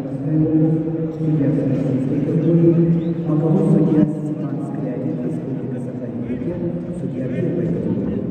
расстраивались. Судья российской категории, боковой судья Степан Скрябин, Республика Саха-Якутия, судья первой категории.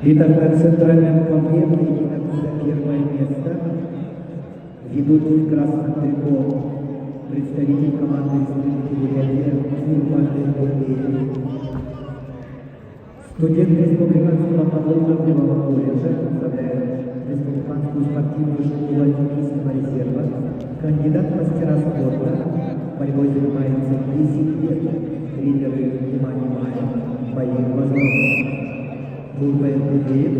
Итак, на центральном ковре поединок за первое место ведут в красном трико представитель команды Республики Бурятия Курбан Бекбеев, студент Республиканского подводного колледжа, представляет Республиканскую спортивную школу Олимпийского резерва, кандидат в мастера спорта, борьбой занимается 10 лет, тренеры внимание Боин Базаров. Курбан Бекбеев,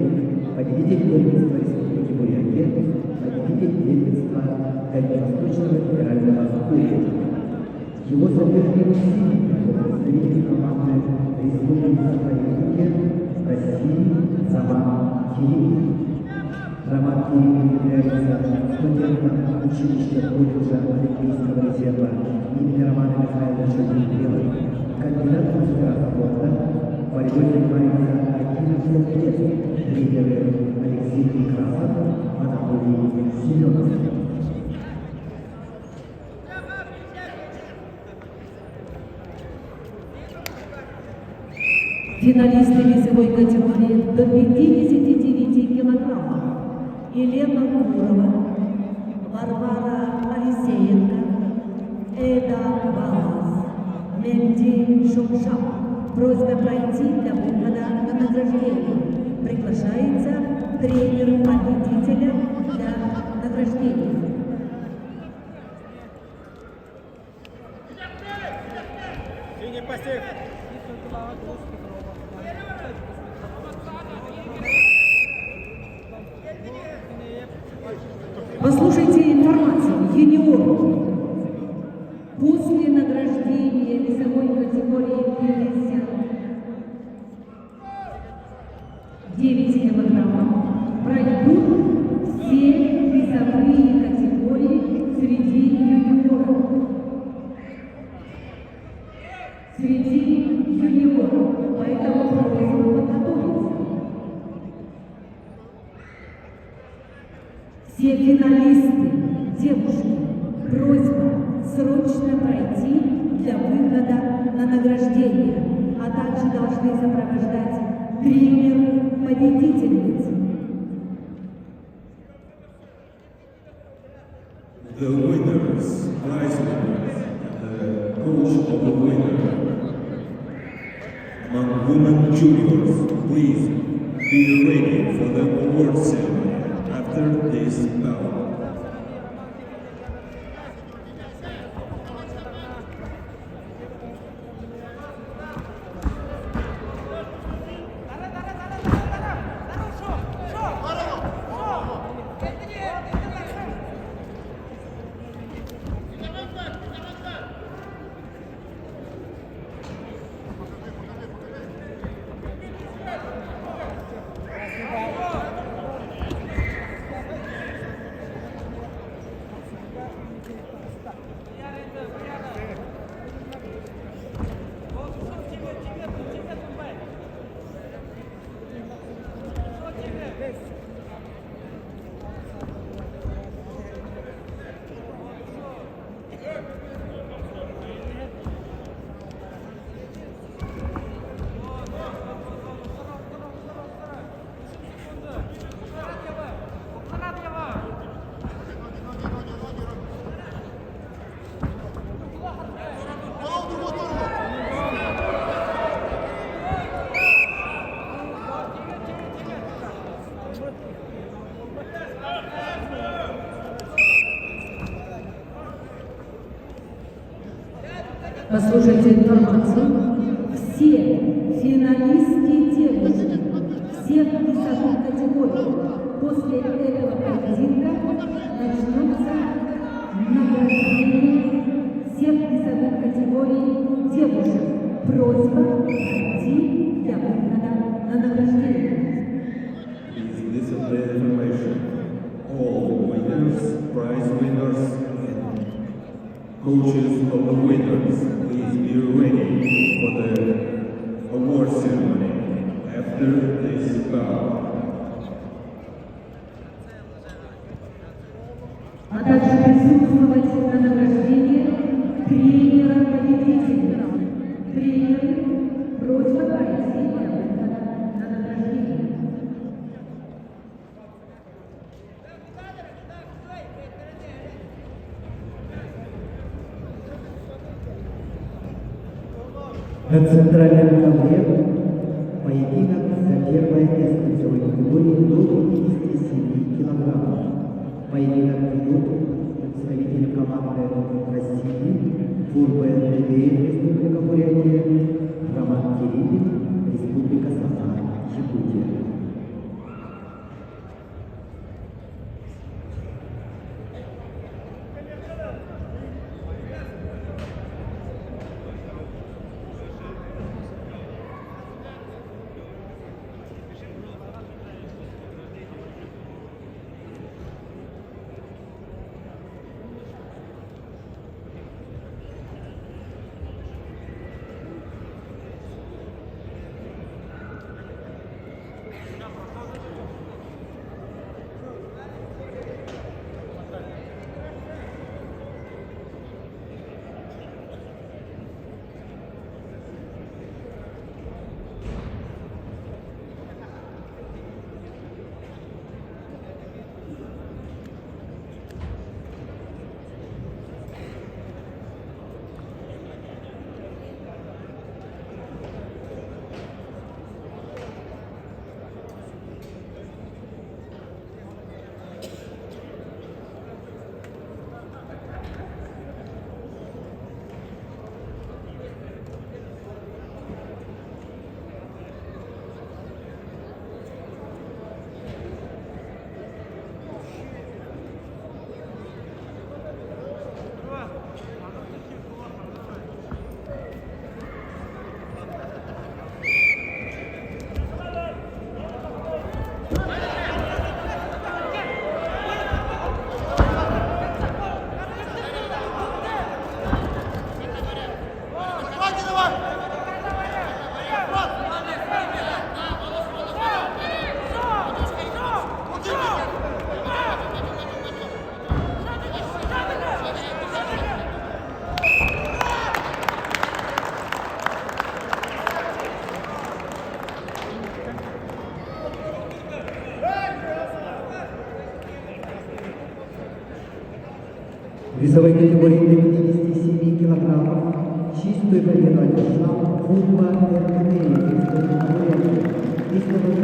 победитель первенства Республики Бурятия, победитель первенства Дальневосточного федерального колледжа. Его соперник представитель команды Республики Саха-Якутия России Роман Кирилл. Роман Кирилл является студентом училища колледжа Олимпийского резерва имени Романа Михайловича Григорьева, кандидат в мастера спорта, борьбой занимается 11 лет, тренеры Алексей Некрасов, Анатолий Семенов. Финалисты весовой категории до 59 килограммов. Елена Курова, Варвара Алисеенко, Эда Балас, Менди Шукшап. Просьба пройти для выхода на награждение. Приглашается тренер победителя для награждения. Послушайте информацию. Юниор. После награждения весовой категории 59 килограммов пройдут все весовые категории среди юниоров. Поэтому просим подготовиться. Все финалисты, девушки, просьба срочно пройти для выхода на награждение, а также должны сопровождать тренер победительницы. The winners, prize winners, the coach of the winner. Among women juniors, please be ready for the award ceremony after this bout. Послушайте информацию. Все финалистки девушки всех весовых категорий после этого поединка начнутся награждение всех весовых категорий девушек. Просьба пройти award ceremony. After this bout, А также присутствовать на награждении тренера победителя. Тренеры, просьба пройти на награждение. На центральном ковре поединок за первое место в весовой категории до 57 килограммов. Поединок ведут представитель команды России, Фурбен Лебеев, Республика Бурятия, Роман Кириллин, Республика Саха, Якутия. В весовой категории до 57 килограммов чистую победу одержал Фурба Эркадеев из Бурятии.